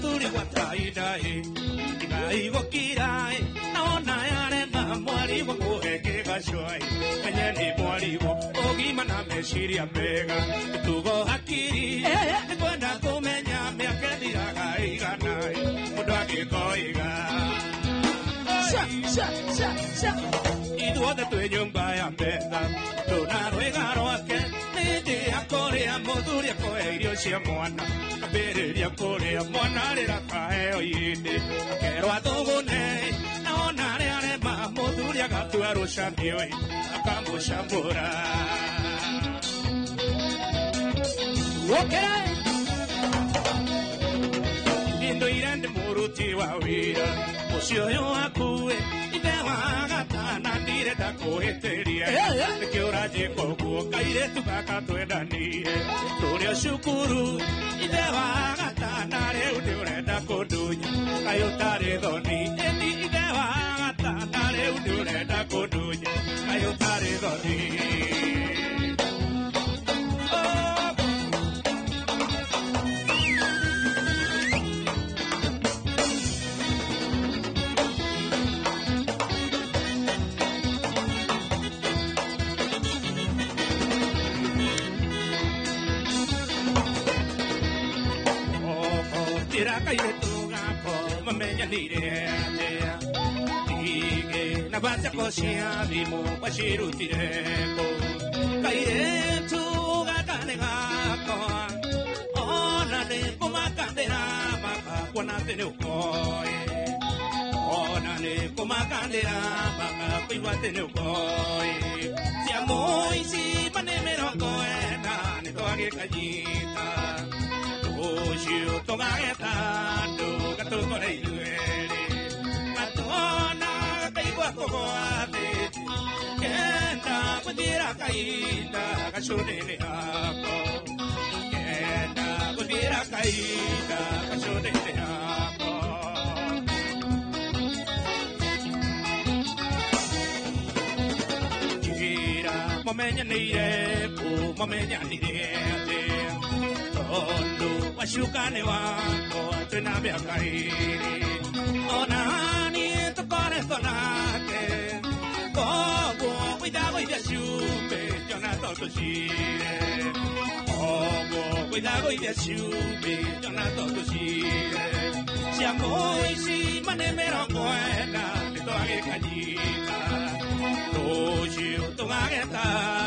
turi watai dai Igai go kirai Naona yare mamwari go koheke gashoi Kanyani mwari go Ogi mana meshiri amega Tugo hakiri Kwenda kumenya miakendira gaiga nai Mudwagi koiga Iduote tue nyumba ya mbenda Tunarwega roake Nindi akorea moduri akoe irio cia mwana Ambĩrĩria kũrĩa mwana rĩra kaheo yindi Akerwo athũgũne Naona rĩa rema mũthuri agatua rũcamio akamũcamũra Ndũire ndĩ mũruti wa wĩra Mũciĩ ũyũ waku ithe wa gatana ndirenda kũhĩtĩria Nĩkĩo ũranjĩka ũguo kairĩtu gaka twendanire Tũrĩ o cukuru ithe wa gatana rĩu nĩũrenda kũndunya Kaĩ ũtarĩ thoni ĩni ithe wa gatana rĩu nĩũrenda kũndunya Kaĩ ũtarĩ thoni Kairĩtu gako mamenyanire atĩa Ige na bacako cia thimũ macirutire kũ Kairĩtu gaka nĩ gakwa Ona nĩ kũmakandĩra makakuona atĩ nĩ ũkoĩ Ona nĩ kũmakandĩra makakuigua atĩ nĩ ũkoĩ Ciamũ ici manĩ mĩrongo ĩna nĩ twagĩkanyita Ucio togageta ndo gatokore iluere Matona kaigua kogoate Kenda kudira kaida kashonene hako Kenda kudira kaida kashonene hako Gira momenya neire ku momenya nire Ondo washukane wako twina miaka iri Ona ni tukore tonake Koguo kuidagoithia ciumbe Jona totucire Koguo kuidagoithia ciumbe Jona totucire Ciamũ ici mane mĩrongo ĩna nĩtwagĩkanyita Rũciũ tũgageta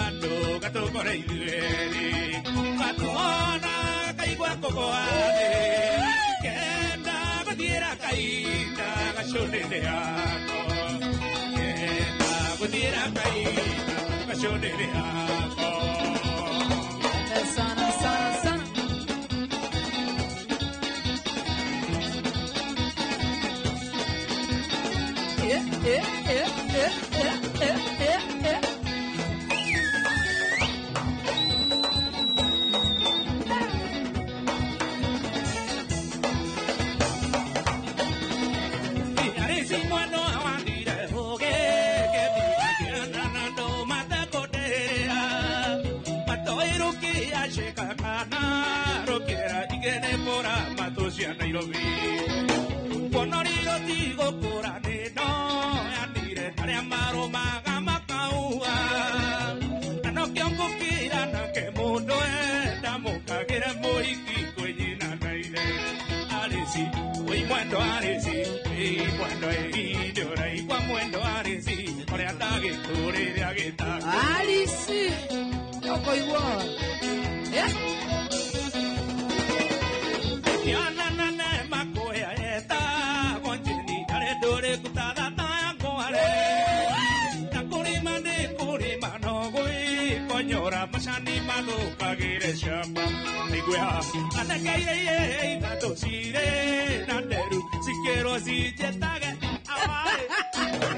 andũ gatũkore ithuerĩ Gatũona kaigua kũgũathĩ Kenda gũthiĩra kainda gacũnĩrĩ yako Kenda gũthiĩra kainda gacũnĩrĩ yako Sana, sana, sana Nairobi Ponoriro tigo kurane no anire tare amaro maga makaua Ano kiongo kira na ke mundo enda mukagera moiki kwenyina naire Arisi oi mwendo arisi ei mwendo ei dora i kwa mwendo arisi ore atage kure ageta Arisi yoko igual Yana nane makoya eta Gonjini tare dore kutada tango are Takuri mano gui Konyora masani malo kagire shamba Niguea Anakeire Nato sire Nanderu Sikero si jetage Awae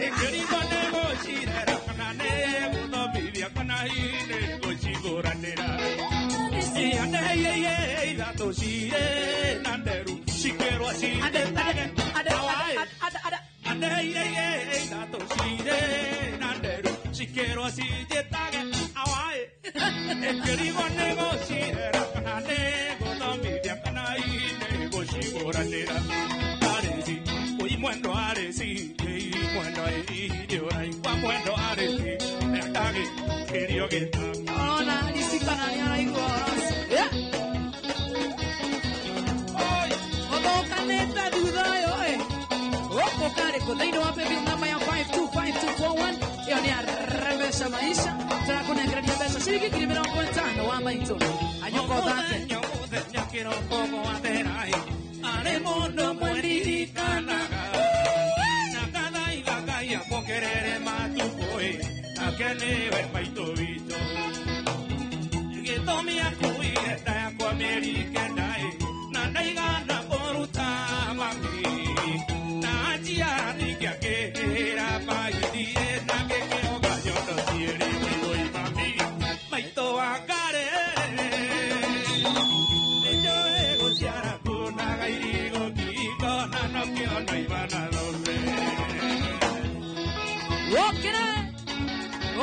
Ekeri kone goshire Rakanane Uno bivia kanahine Goshigo ranera Anakeire Nato sire Nanderu Sikero si jetage Awae Anakeire Nato sire Nanderu Sikero si jetage Awae Ekeri kone goshire Rakanane Uno bivia kanahine Goshigo Yoranera, Aresi, we went to Aresi, we went to Yorai, one went to Aresi, and Tagi, Keriogan. Oh, na, di si kananya igual. Yeah. Oh, caneta dudayo, eh. Oh, carico, they know up every number 525241. Io ne arrevesa maisha, tra con il gradi adesso, sì che mi non contando, a mai tu. Ayuko dake. Ya quiero poco hacer ahí. Haremos no muere canaga. Nakada y la calle por querer más tu boy. A que le ve paito vito. Que tome a cuir esta con América dai. Nada y gana por uta mami. Nadia ni que era paiti na que quiero gallo no tiene muy mami. Paito a care.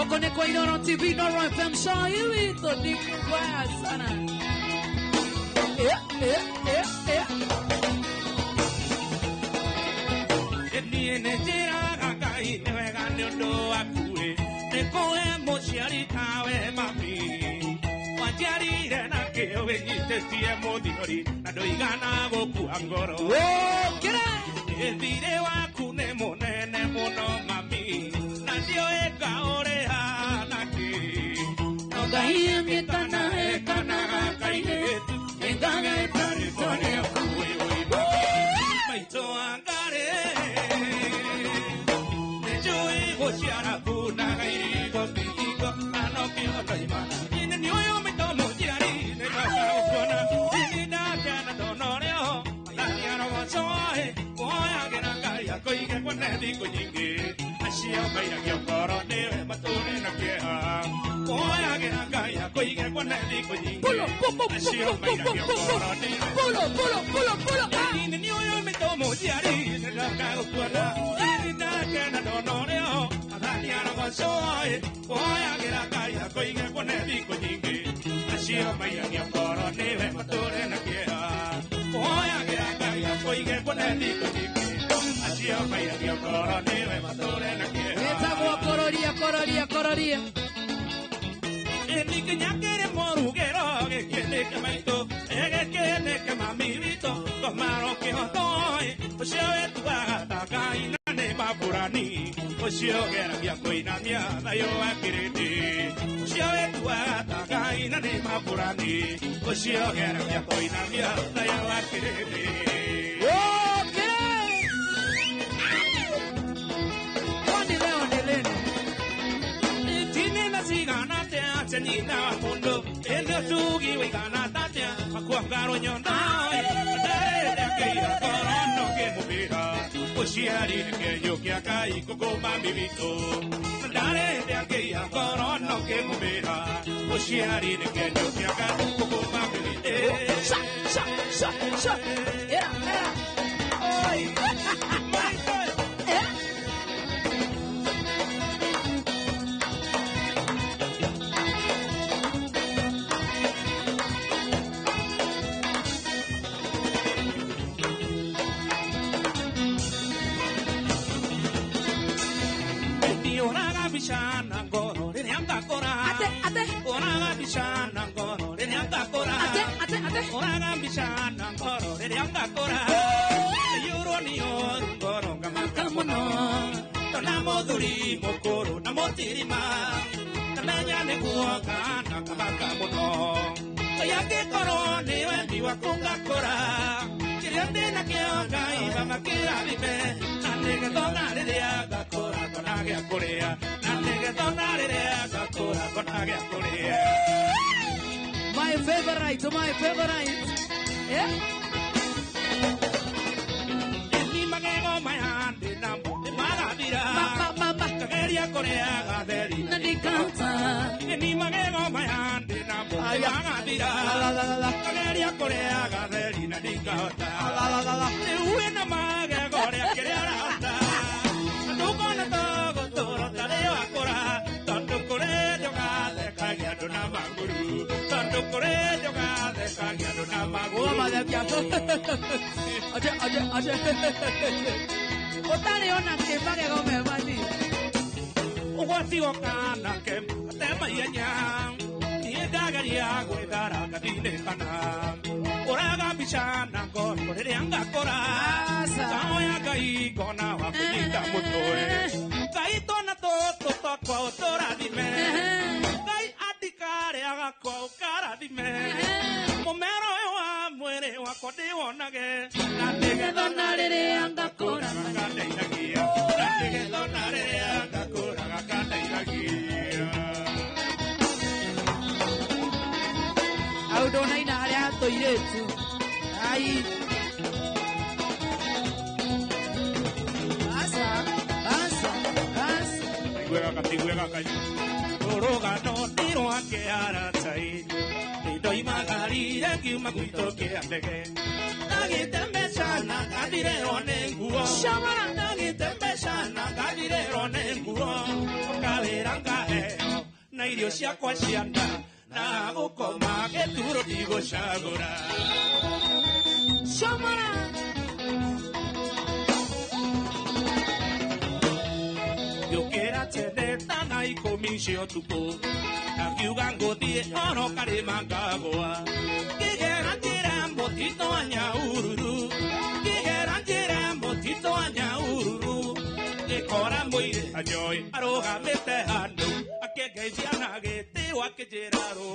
Con el cuello no TV no FM show y todo digo sana. Viene tira acá y me ganando a cure. Te cogemos y cabe mami. Guachari de na que obediste tiempo de ori. Na doy gana boku angoro. Oh, ¿qué era? El video a cune monene mono mami. Nació eka oreja na que. No caí en mi cana caí. En gana el territorio. Uy mami. Maito angare. Yo voy a puna caí contigo. No quiero caimar. Digo nyingi ashia baira kyo koro ne matune na kya koya gena kaya koi ge kwana digo nyingi pulo ashia baira kyo koro ne pulo ni yo me tomo diari se la ka kwana ni na kana no no ne o adani ana ko soe koya gena kaya koi ge kwana digo nyingi ashia baira kyo koro ne matune na kya koya gena kaya koi ge kwana digo nyingi. Cororía. El que ya quiere moruguero, que quiere que me to, que quiere que mamito, los malos que no estoy, pues yo he tu gata, caína de mapurani, pues yo quiero que acuina miada, yo a quererte, pues yo he tu gata, caína de mapurani, pues yo quiero que acuina miada, yo a quererte. Senina mundo, el de sugi we gana tatia, akuangaro nyonda, dare que ya corono que movira, oshiari que yo que acá y coco mamito, dare que ya corono que movira, oshiari que yo que acá coco mamito, era, oi. Bishana gono de anda cora ate ora bishana gono de anda cora ate ora bishana gono de anda cora yuro ni gono kamamono tonamo duri mokoro namotirima tamenya ne kuoka na kamamono ya que coro ni wendi wa kunga cora kirende na kioga iba makira vive ande dona de aga cora konaga korea my favorite. Yeah. Ni magego my hand na mo maravira. Kageria korea gaderi. Nadi canta. Ni magego my hand na mo maravira. Kageria korea gaderi nadi canta. Ni uena magego korea querer Goma de piato. Oye. Otale ona que pague come mati. Watigo kana ke te mayanya Niega garia guedara kadine kana Oraga bichana ko koreanga kora Samoya gai kona wa kudita mutoe Gai tona to kwa otora dime Gai adikare aga kwa ukara dime Momero wa muere wa kode wonage Nandege donare anga kora Nandege nagia Nandege donare anga kora Au dona ina área toiretu. Ai. Asa. Juega kai. Oroga no tiro a que ara tai. Ni doi magari de que uma cuito que andege. Nagi tembe sana kadire onenguo. Shamara nagi tembe sana kadire onenguo. Kaleranga na irio ciakwa cianda. Na gukoma geturo tigo shagora. Shamara. Yo quiera tener tan ahí comisio tupo. Akiugango die ono karimangagoa. Kigera tira motito anya ururu. Kigera tira motito anya ururu. Ekora moire ajoy aroga mete hanu. Ake gaiziana gete wa kejeraro.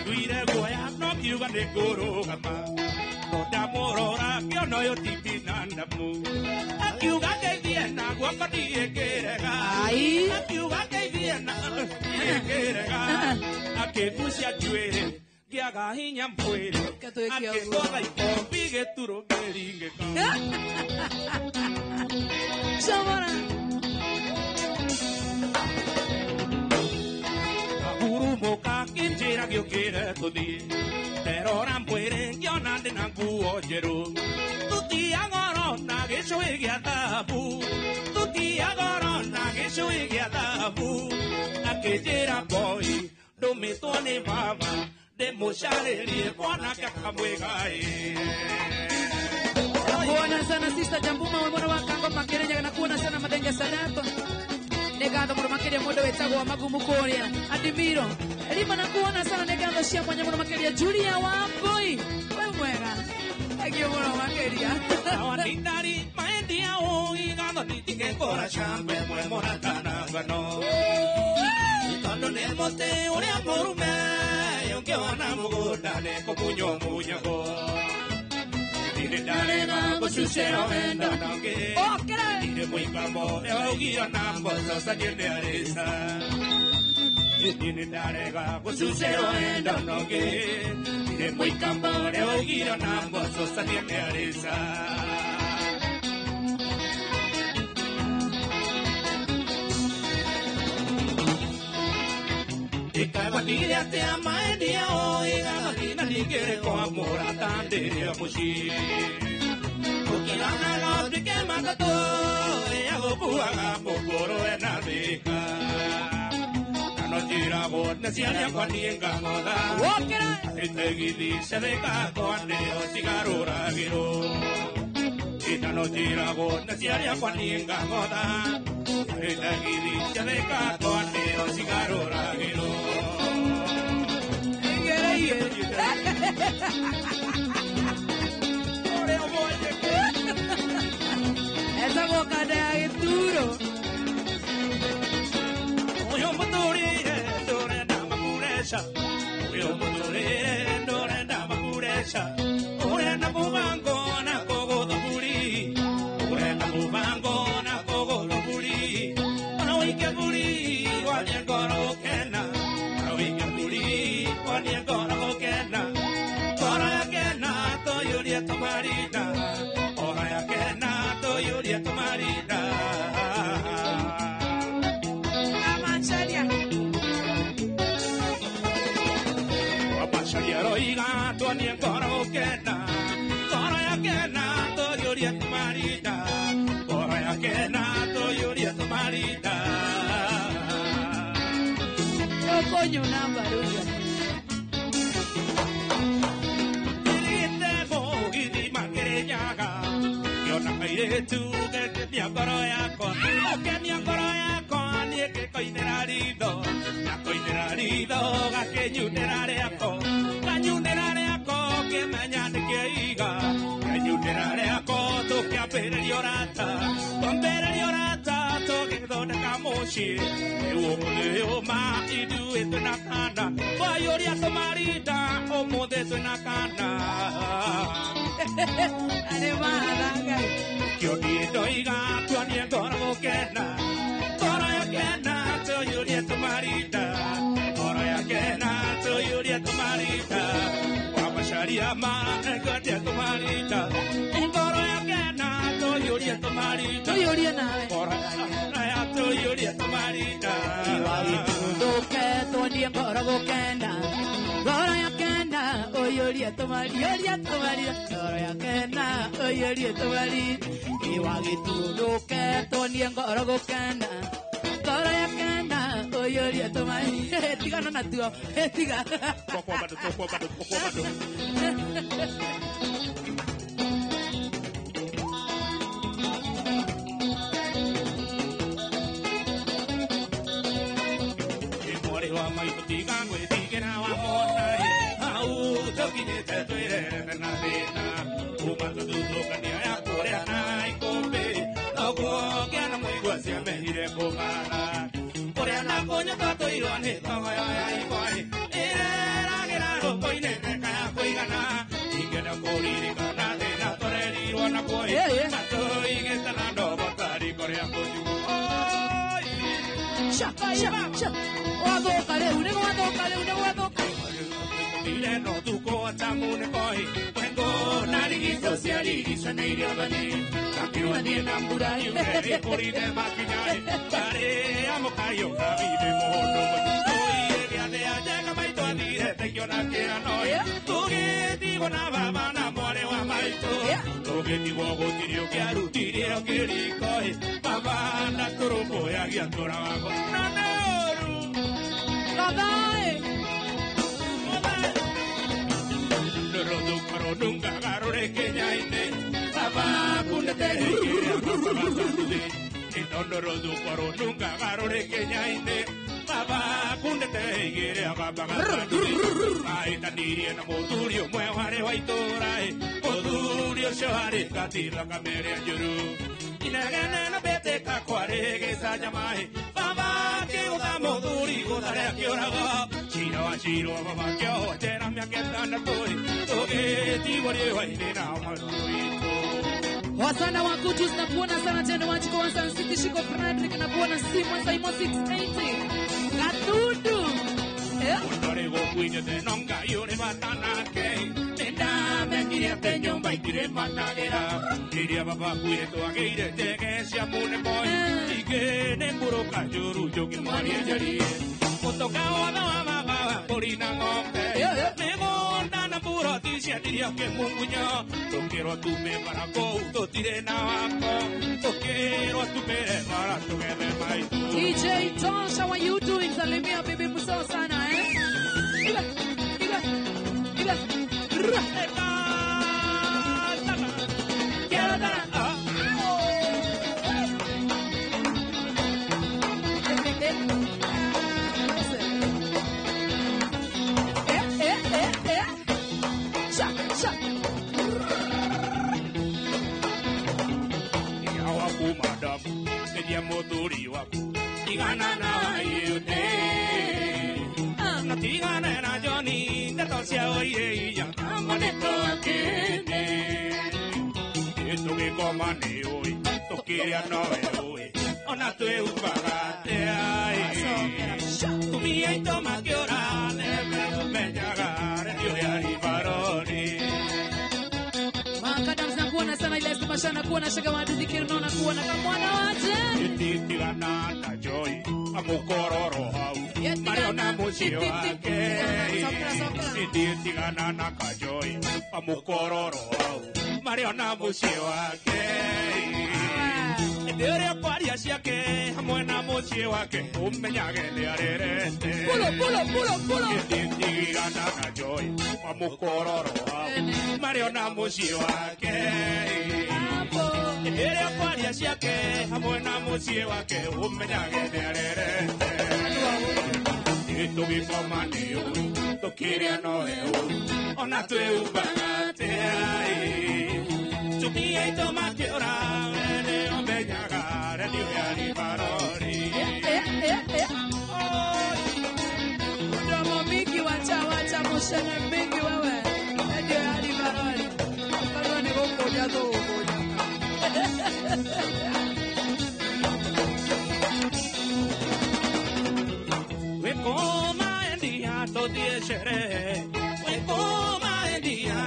Guire goya no kiuga de goro gama. No da morora que no yo tipinanda mu. Akiuga que viena guapa di ekerega. Ai. Akiuga que viena ekerega. Ake pusia juere. Que haga hiñam fuere. Ake goga y convigue turo keringe ka. Shamara. Moka kinjira yo quiere tu di pero ran puere yo nande na kuojero tu ti agora na que soy tabu tu ti agora na que soy tabu a que jera boy do me tone mama de moshare ri bona ka kamwegai Buona sana sista jambuma mwana wakango makerenya na kuona sana madenge sanato negado mwana makeria modo wetago wa magumu korea adimiro elima na kuona sana negado shia mwana mwana makeria Julia Wamboi wewe mwega agio mwana makeria awanitari maedia o igando titike kora chambe mwana kana gano Cuando ne mote ore amorume yo que ona mugoda ne komunyo munyago Dire dale ga bosusero enda nage Dire muy camo e ogira nambo sa tiene aresa Dire dale ga bosusero enda nage Dire muy camo e ogira nambo sa tiene aresa Ikabatira te ama edia o igatina ligere ko amor atande amushi Ukilana la brike magato e ago buaga pokoro enadeka Ano tira bot na siya kwa nienga moda Itagili se deka ko ande o sigarura giro Itano tira bot na siya kwa nienga moda Itagili se deka ko ande o sigarura giro Esa boca de Arturo. Oyo motore dore na makuresha. Oyo motore dore na makuresha. Ore na bubango na kogo do buri. Ore na bubango na kogo do buri. Ona wike buri wanye goro kena. Ona wike buri wanye goro kena. Goro kena to yuri to marina. Ora kena to yuri to marina. Oiga, tu ni coro quena, coro ya quena, to yuri tu marida, coro ya quena, to yuri tu marida. Coño, nada, tu que mi agoroya con que mi agoroya con y que coinerarido que ñunerarea con que mañana que iga que ñunerarea con to que apere llorata con pere llorata to que dona camoshi e o ma y du et na cana vayoria to marita o mode to na cana animada, yo ni doiga tu ni gorgo kena toro ya kena to yuri tu marita toro ya kena to yuri tu marita wa sharia ma ko tu marita toro ya kena to yuri tu marita yuri na toro ya to yuri tu marita wa do ke to ni gorgo kena toro ya kena o yuri tu marita toro ya kena o yuri tu marita Iwagitu ke toni ngorogo kana toro ya kana oyori atomai tiga na natua tiga poko badu Imore wa mai tiga ngwe tiga wa mona au tokine te tere na dena uma tu kania ya koreana siempre iré cobara por ana coño tato irone tanga ai coi era geraro coine te ca coi gana y que na coriri gana de na toreri wana coi tato y que está no botari corea coño sha o ado kale une Dile no tu ko tamune coi vengo nari sociali saneria bani Kakio ni namburai uri pori de makinai pare amo kayo kavi de mono oi ya de aja mai to dire te yo na que noi tu que digo na baba na more wa mai tu que digo go tirio que aru tirio que ricoi baba na toro boya ya tora go na noru Bye. Pero nunca agarro de que ya ine Papa kunete y no rodo pero nunca agarro de que ya ine Papa kunete quiere apagar ay taniri na moturio muevare waitorai moturio share katira kamere juru inagana na bete ka kware que sa llamai Papa que usa moturi godare a que hora Shiro baba kyo tera mya ke tanda tori toge ti wari wai na maruito Wasana wakutus na kuona sana tena wachiko Wasan City Shiko Frederick na kuona Simon Simon 680 Gatundu Ondore go kuine de nonga yore batana ke tenda me kire peño bai kire managera diria baba kuine to ageire te que se amune boy y que ne puro kajuru yo que maria jari Otokao na baba porina ngombe me monda na puro ticia diria que munguño to quiero a tu me para go to tire na ko to quiero a tu me para tu me mai DJ Tosh, how are you doing? Salimia baby muso sana Iba Moturi waku igana na yune na tigana na Johnny de tosia oye ya amane to akene esto que comane hoy to quiere no hoy ona tu upagate ai tu mi ai toma que ora me llagare dio ya riparoni Makadam na kuona sana ile sipashana kuona shaka wadizikiri naona kuona kama mwana waje Tigana na joy amukororo hau Mariona musio ake Tigana na kajoy amukororo hau Mariona musio ake Deore kwaria ciake hamwe na muciĩ wake ũmenyage nĩ arerete pulo. Tira na joy, amukororo, Mariona mushi wake. Ere kwaria ciake, hamwe na mushi wake, umenyage nerere. Tugikoma tukiria no eu, ona twĩumbaga tukiye tomakiora, ene omenyaga redio ya Ribarori. Mdomo mingi wacha mushana mingi wewe, redio ya Ribarori. Kama ni gokoja to gokoja.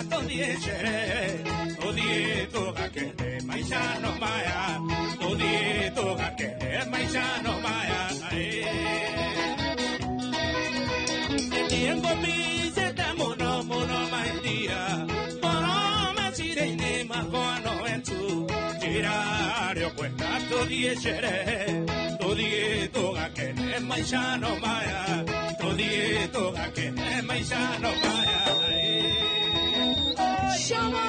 Todie shere, todie toga que maisha no maya, todie toga que maisha no maya. Tiempo mi se te mono maendia, mono me chire ni magoano en tu tirario cuenta todie shere, todie toga que maisha no maya. Todito a que maisha no vaya. Shama.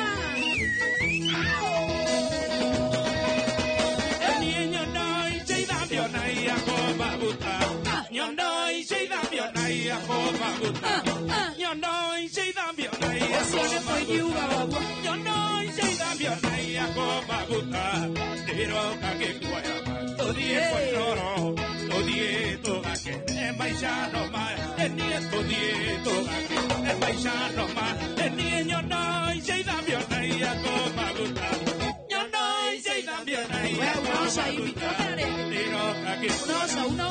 El niño no y se da biona y a coma gusta. Yo no y se da biona y a coma gusta. Yo no y se da biona y a coma gusta. Yo no y se da biona y a coma gusta. Pero que guaya, todito no. Todito a que maisha no vaya. El nieto el paisano más, el niño no y se da biona y a coma gusta. Yo no y se da biona y a coma gusta. Uno.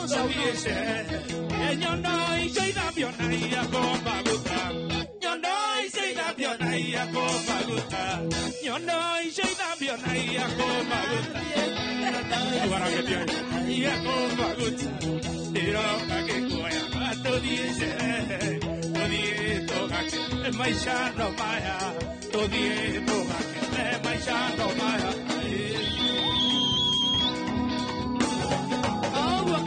El yo no y se da biona y a coma gusta. Yo no y se da biona y a coma gusta. Yo no y se da biona y a coma gusta. Y a coma gusta. Pero que coya todie toga que maisha no vaya, todie toga que maisha no vaya. Over.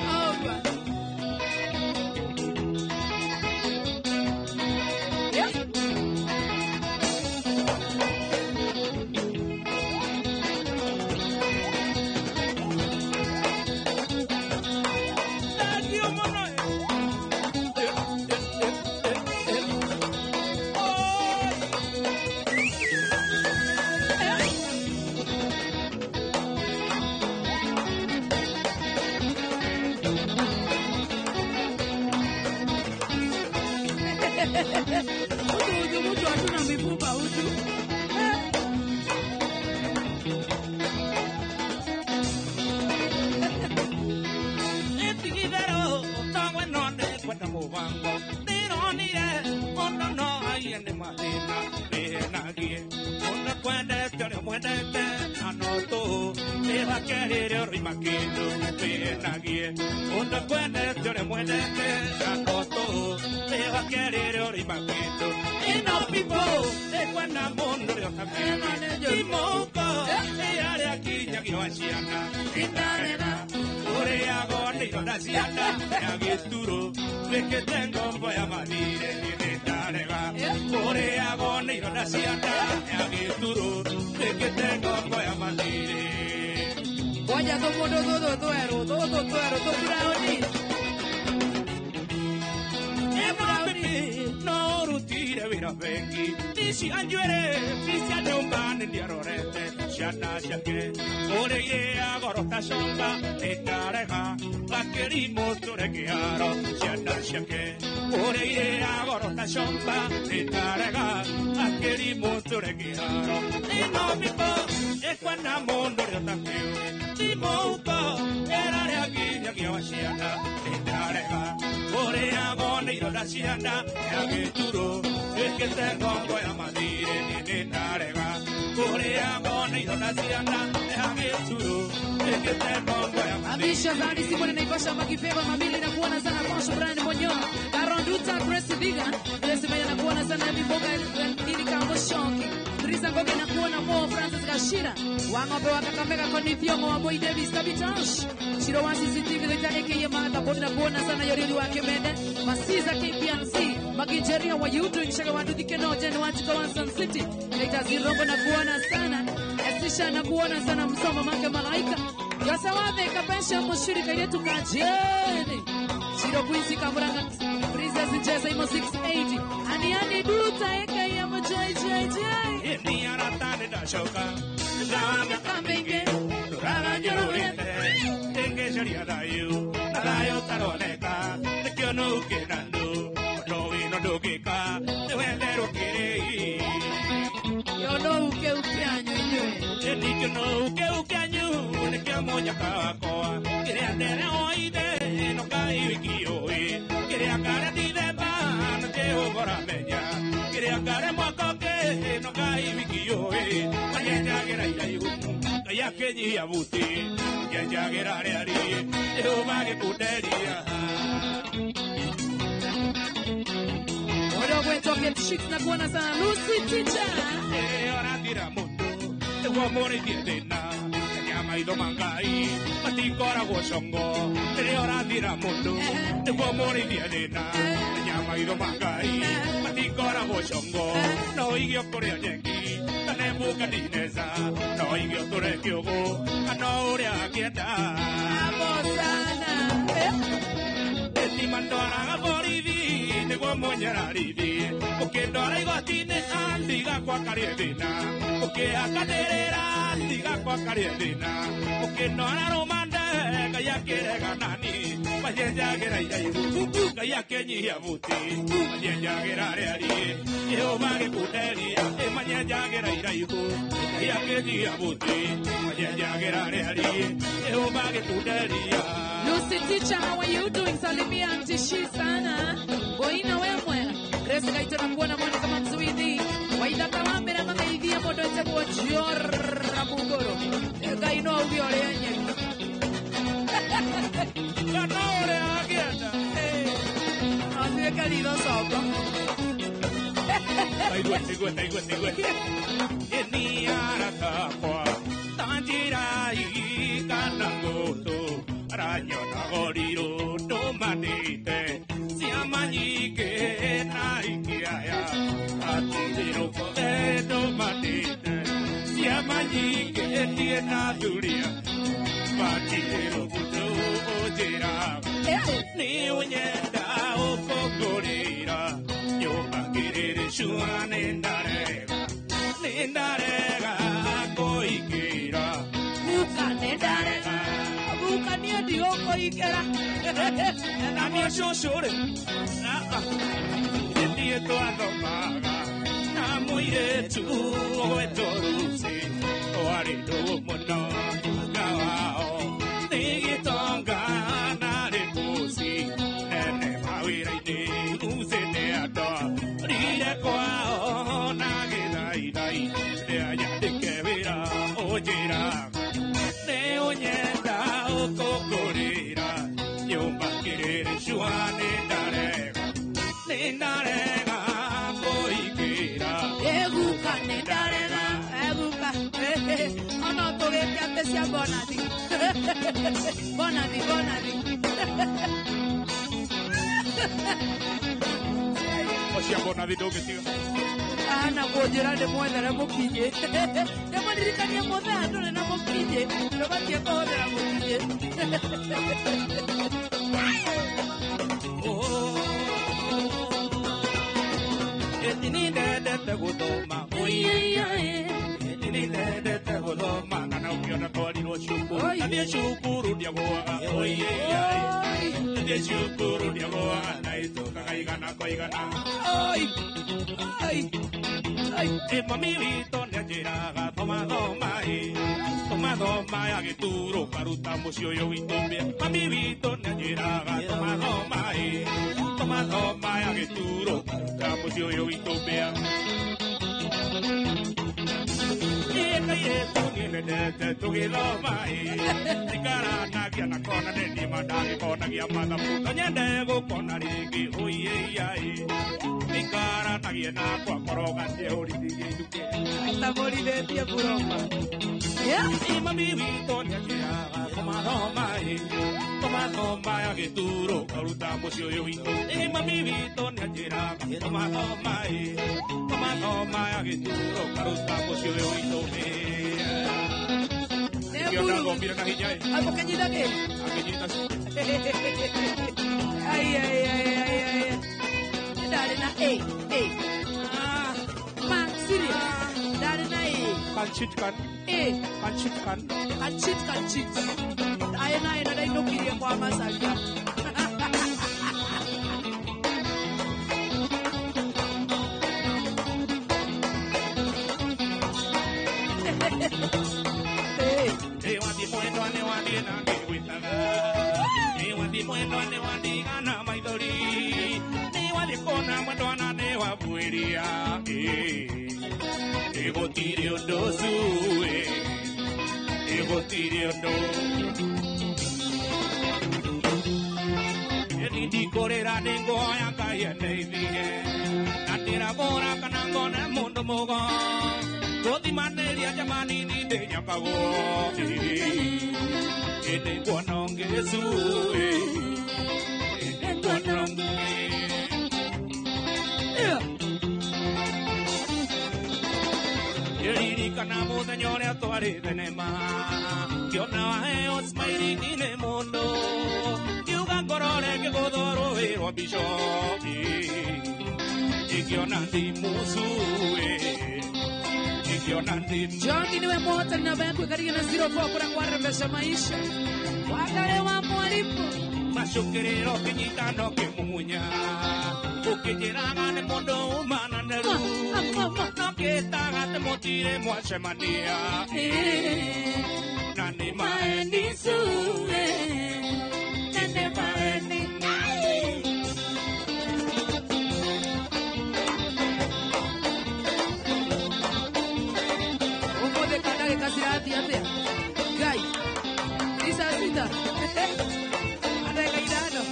Yeah. Utu hatuna mifupa utu. Etigidero, tawe nonde kwenda mubango. Tironire, ono no ayende mahina, benagie. Ona kwenda tore mwendete, anoto. Eva kerere rimakendo, benagie. Ona kwenda tore mwendete, anoto. Eva kerere rimakendo. Eno pipo, ekwenda mundo yo también. Imoko, eyare aquí nyagi washiana. Indarena, ore agoni rodasiana, agituro. Que tengo voy a morir en esta rega. Ore agoni rodasiana, agituro. Que tengo voy a morir. Vaya todo brownie. No rutire vira vengi. Disi anjuere, disi anjumban di arorete. Shana shake. Ore ye agorota shonga, etareha. Bakeri motore kiaro. Shana shake. Ore ye agorota shonga, etareha. Bakeri motore kiaro. Eno pipo, ekwana mondo yo también. Timoko, erare aquí, nyaki washiana, etareha. Ore agoni rodasiana, agituro. Es que tengo voy a morir en esta rega. Ore agoni rodasiana, agituro. Es que tengo voy a morir. Abisha Badi Simone Naivasha Makifeva Mamili na kuona sana Posho Brian Monyo Karonduta Grace Vegan Grace Maya na kuona sana Miboga Nini Kambo Shonki Teresa Ngoge na kuona Mo Francis Gashira Wangope wa Kakamega Koni Thiongo wa Boy Davis Kabitash Shiro wa CCTV Leta Eke Yamata Bodi na kuona sana Yorili wa Kemede Nigeria, what you doing? Shagawandu Dikeno, January Kawansan City. Later Zirongo na kuona sana. Esisha na kuona sana msoma make malaika. Yasawadhe kapesha mushirika yetu kajeni. Shiro Quincy Kamuranga. Princess Jessa imo 680. Ani duta eka ya mjoy joy joy. Ni aratane da shoka. Zama kambinge. Rara jororete. Tenge sharia dayu. Nadayo taroneka. Tekyo no ukenando. Novi no dogeka. Tewendero kirei. Yo no ukeanyo yue. Nikyo no ukeanyo. Nekyo moja kawakoa. Kireandere oide. No kai wikioi. Kireakare de ban. Teo goramenya. Kireakare mokoke. No kai wikioi. Mayenya gira yu. Kaya kenyi abuti. Yenya gira reari. Teo bage kuteria. We're talking chicks na kuona sana Lucy Teacher. Ora tira mundo, e uomore diedena, chiama I domangai, ma ti ancora wosongo. Ora tira mundo, e uomore diedena, chiama I domangai, ma ti ancora wosongo. Noi io corea yeki, tane buca di neza, noi io tore kyogo, anore akieta. Abosana. E ti mando a borivi. Porque dora y gotine andiga kwa kariedina, porque a caderera andiga kwa kariedina, porque no la romanda kaya quiere ganani, vaya gira y kaya kenyi abuti, vaya gira reari, yo mage kuteria, vaya gira y kaya kenyi abuti, vaya gira reari, yo mage kuteria. Lucy Teacher, how are you doing? Salimia Auntie Shisana. Boina wemwe. Grace kaitona kuona mwana kama mzuidi. Waida kawambe na manga idhia modo ite kuwa jiora mungoro. Gaino ubiore yenye. Ganore agienda. Así de querido sopa. Taigwe. Eni arata kwa. Tanjirai kanangoto. Araño nagoriro tomanite. Siamanyike naikiaya. Atidiro pote tomanite. Siamanyike tiena duria. Patidiro puto ojera. Ni unyenda okogorira. Yo bakirere shuane ndarega. Nindarega koikira. Ukanendarega. Ukania dioko ikera. Namia shoshore. Ndiye to adomaga. Namuire tu oetorusi. Oari do mono. Gawao. Nigi tonga nare kusi. Nene mawira ine usene ato. Rire kwao nage dai. De allá de que vera ojera. Ne onyenda okokorira. Yomba kirere shuane darega. Nindarega koikira. Eguka nendarega. Eguka. Ono toge piante sia bonadi. Bonadi. Osia bonadi doge tio. Ana kujira de moda na mukije. De modirika ni moda ndo na mukije. Ndo batia ko na mukije. Etini de te gudoma. Etini de te gudoma. Nana ukiona kwa dino shukuru. Ndia shukuru dia goa. Ndia shukuru dia goa. Na ito kakaigana koigana. Ay. Mami vito ne jiraga tomado mai agituro paruta musio yo itombia. Mami vito ne jiraga tomado mai agituro paruta musio yo itombia. Yesu ni ne tugilo mai. Nikara nagia na kona ne ni madagi kona gia mada puta nyende go kona rigi oye ai. Nikara nagia na kwa koroga te ori dige duke. Hasta morir de pie puroma. Mami vito ni ajira tomado mai agituro paruta musio yo ito. Mami vito ni ajira Toma mai que tu carusta pocio yo y tome. Yo no hago mira cajilla. Al pequeñita que. Aquellitas. Ay. Dale na Man City. Dale na Kanchit kan. Kanchit. Ay na dai no kiri kwa masaka. Ego tirio do sue, ego tirio do. Yeni di korera nengo ayaka yene viye. Natira bora kanango na mundo mogo. Roti maneria jamani ni de nyakago. Ene guanonge sue, ene guanonge. Kanamo señores a tuare tenema yo na os mairi ni mondo yo gankorore que godoro ero bisho y yo nandi musu y yo nandi Jogi niwe mota na banku katika na 04 kwa kuarembesha maisha wakale wa mwalipo mashukerero kinyitano que muña porque llegan al mundo humano neru no que taga te motire moache mania nani maeni sue nene maeni uko de kana que casirati ate gai isa sita ada gaidano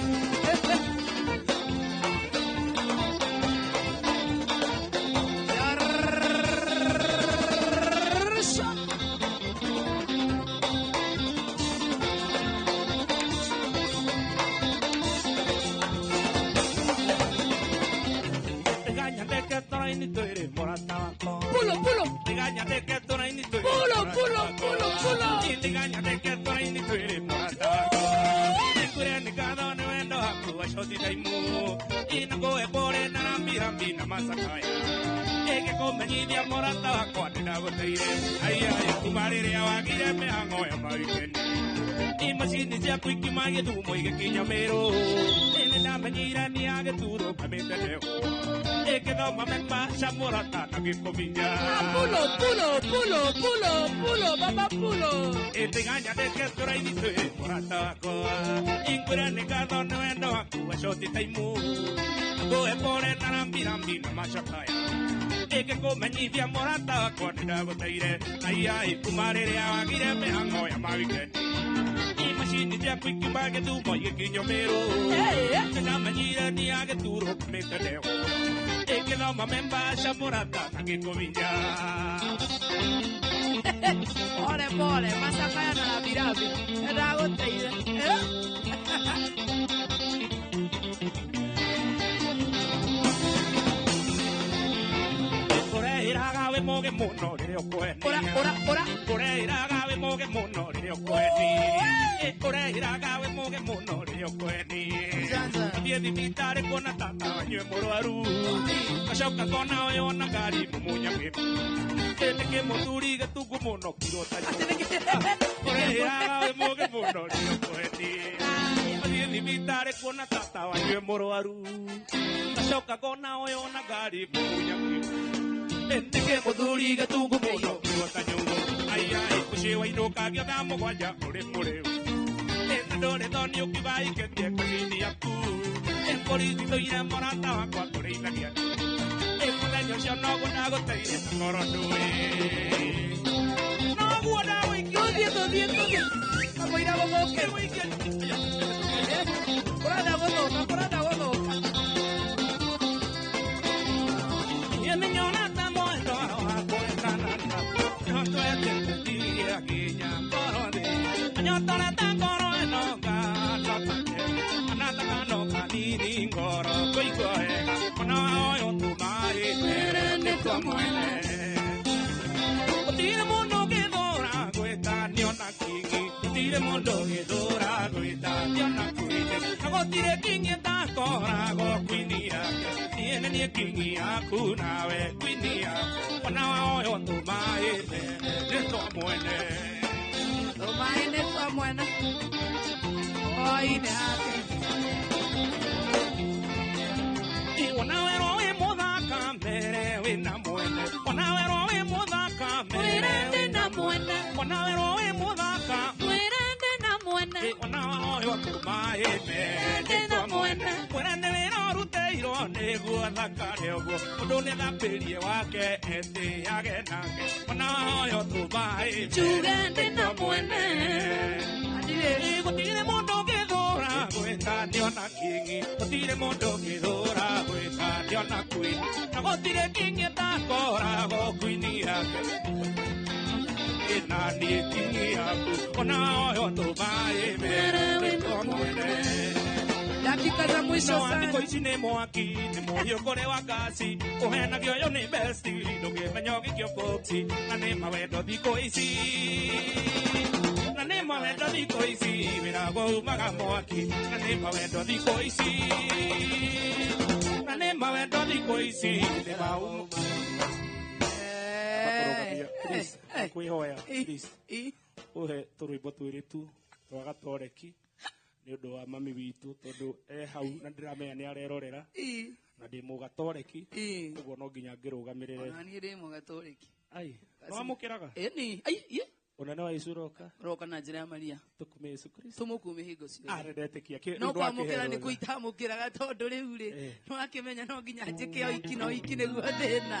Pulo. Engáñate que tú no ni tú eres Pulo. y te engáñate que tú no ni tú eres morataco. Te cure ni cada uno en los acuas, yo te daimu. Y no coge por el mira masacaya. Que convenía morataco, a ti la botella. Ay, tu madre a vaquilla me hago a mariquén. Imagine ya quick magi tu muy que llamero. En la mañana ni a que tu ropa me te que no mames pasa morata que comilla. Pulo, papá pulo. Te engaña de que tú eres ni tú morata coa. Incura negado no endo a tu yo te taimu. Go e por el narambi no machacaya. Que come ni via morata con la botella. Ay, tu madre a vaquilla me hago a mariquén. Imagine ya quick magi tu muy que llamero. En la mañana ni a que tu ropa me te que no mames pasa morata que comilla. Mole, masakaya na birabi. Erago teide. Ora iraga we moge mono de okweni. Ora. Ora iraga we moge mono de okweni. Ora iraga we moge mono de okweni. Dia di mitare con tata nyo moroaru. Kashoka kona yo na gari munya ke. Que moturi que tu como no quiero tallar. Ora iraga we moge mono de okweni. Dia di mitare con tata nyo moroaru. Kashoka kona yo na gari munya ke. Que moturi que tu como no quiero tallar. Ay, kushewa ino kagya damo guaya more. Dore donio que va y que te casi aku. El político y la morata va cuatro y media. El cumpleaños yo no hago te iré a no guardaba y Dos días. Vamos a ir a Boboque. Por ahora gozo. Y el niño nada muerto a cuenta nada. No estoy de aquí ya por hoy. Yo toda tan Anata kano kanini ngoro koi koe. Ona tua mwene Gutire mundu githura gwita niona kingi Gutire mundu githura gwita niona kwini Na gutire kingi takorago kwini yake Niene nie kingi yaku nawe kwini yaku Ona waoyo tumaine ni tua mwene Tumaine tua mwene Oine ake Wanawero we muthaka mere wina mwene Wanawero we muthaka mere wina mwene Wanawero we muthaka wina mwene Wanawero tumaye mere mwene Mwene wina ruteiro niguo thakare uguo Mundu ni thapirie wake eti yage nake Wanawero tumaye Chuge ndina mwene Gutire mundu githura gwita niona kingi Gutire mundu githura gwita niona kwini Na gutire kingi takorago kwini yake Ina nie kingi yaku Ona oyo tumaye mere wito mwene Dakika za mwisho sana Andiko ici nĩ mwaki nĩ mũhiũ kũrĩ wa ngaci ũhenagio yo nĩ besti ndũngĩmenya ũgĩkio boxi na nĩ mawendo thikũ ici na nĩ mawendo thikũ ici wĩragwo umaga mwaki na nĩ mawendo thikũ ici na nĩ mawendo thikũ ici nĩ mau kwĩhoya please ũhe tũrwĩmbo twĩrĩ tu twa gatoreki nĩ ũndũ wa mami witũ tondũ hau na ndĩramenya nĩ arerorera na ndĩ mũgatoreki ũguo no nginya ngĩrũgamĩrĩre ona niĩ ndĩ mũgatoreki ai no amũkĩraga ũnene wa Yesu roka na njĩra ya Maria tũkume Yesu Kristo tũmũkume hingo ciothe ndetĩkia no kwamũkĩra nĩ kũitamũkĩraga tondũ rĩu rĩ no akĩmenya no nginya njĩke oiki na oiki nĩguo thĩna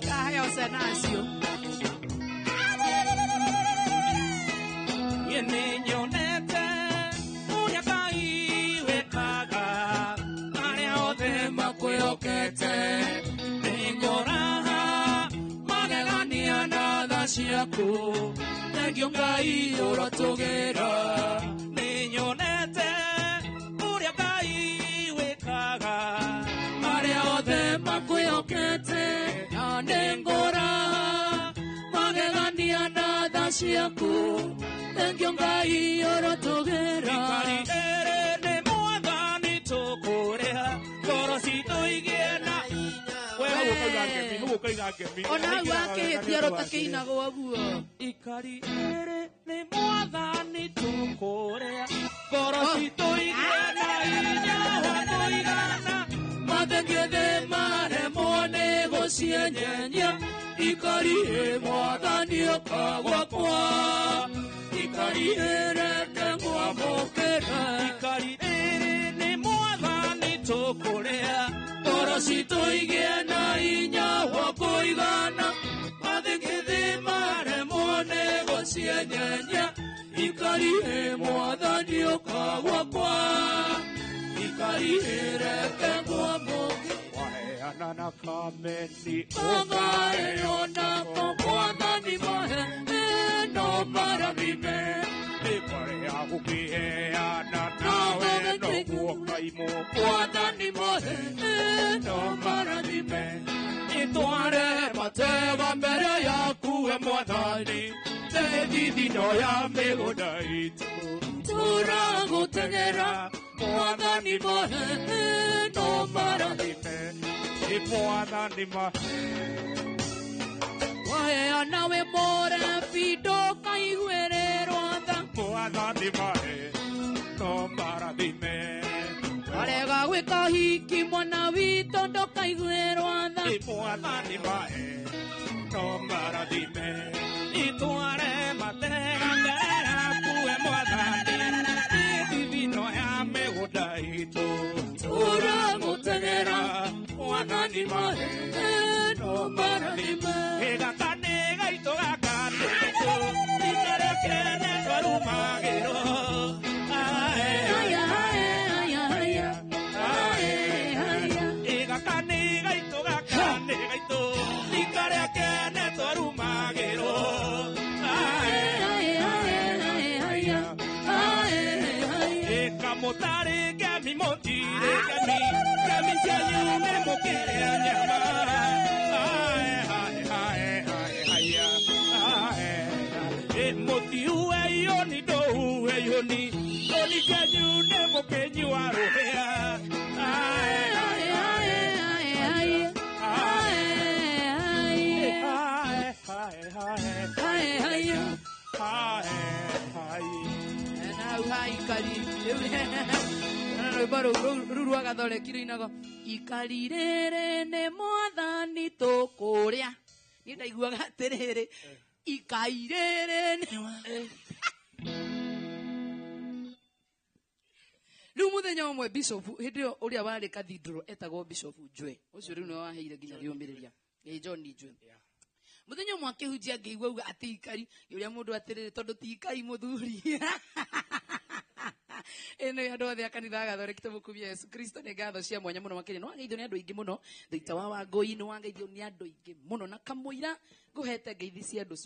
kaheo sana acio niĩ nĩ nyonete ũrĩa Ngai wekaga arĩa othe makwĩhokete nĩ ngũraha magegania na tha ciaku thengio Ngai ũrotũgĩra nĩ nyonete ũrĩa Ngai wekaga arĩa othe makwĩhokete na nĩ ngũraha magegania na tha ciaku thengio Ngai ũrotũgĩra ikari ĩrĩ nĩ mwathani tũkũrĩha ngoro citũ igĩe na ona hau akĩhĩtia rũtakĩinagwo ũguo ikari ĩrĩ nĩ mwathani tũkũrĩha ngoro citũ igĩe na hinya wa kũigana mathengio thĩ maremwo nĩ gũcienyenyia ikari ĩ mwathani ũka gwakwa ikari ĩreke mwamũkĩra ikari ĩrĩ nĩ mwathani tũkũrĩha ngoro citũ igĩe na hinya wa kũigana mathengio thĩ maremwo nĩ gũcienyenyia ikari ĩ mwathani ũka gwakwa ikari ĩreke mwamũkĩra waheana kameni ũgaĩona mwathani mahe no marathime nĩkwarĩa gũkĩheana nawe noguo kaimũ mwathani mahe no marathime itware matega mbere yaku we mwathani thethithino ya mĩgũnda itũ tũragũteng'era mwathani mahe no marathime mwathani mahe waheana we more bindo kaiguĩrĩrwo tha mwathani mahe no marathime arega gwĩka hiki mwana witũ ndũkaiguĩrwo tha mwathani mahe no marathime itware matega mbere yaku we mwathani thithino ya mĩgũnda itũ tũragũteng'era mwathani mahe no marathime gaka nĩ gaitũ gaka nĩ gaitũ itarekene twarumagĩrwo gaka nĩ gaitũ gaka nĩ gaitũ itarekene twarumagĩrwo kamũtarĩ ngemi mũtirĩ ngemi cianyu nĩ mũkĩrĩa nyama Kenyu nemo Kenyu arohea. Ruruaga thole kiro inago ikarirere ne mwathani tukuria ni ndaiguaga atiriri ikairere ne riu muthenya umwe bishop hindio uria wari cathedral etagwo bishop Njwe ucio riu no waheire nginya riumiriria John Njwe muthenya umwe akihunjia ngeigua uga ati ikari uria mundu atiriri tondu ti ikai muthuri eno ya ndo thia kanitha gathore kitabu kubia Yesu Kristo ne gatho cia mwanya muno makiri no angeithio ni andu ingi muno thita wa Wangui no angeithio ni andu ingi muno na kamuira nguhete ngeithi cia andu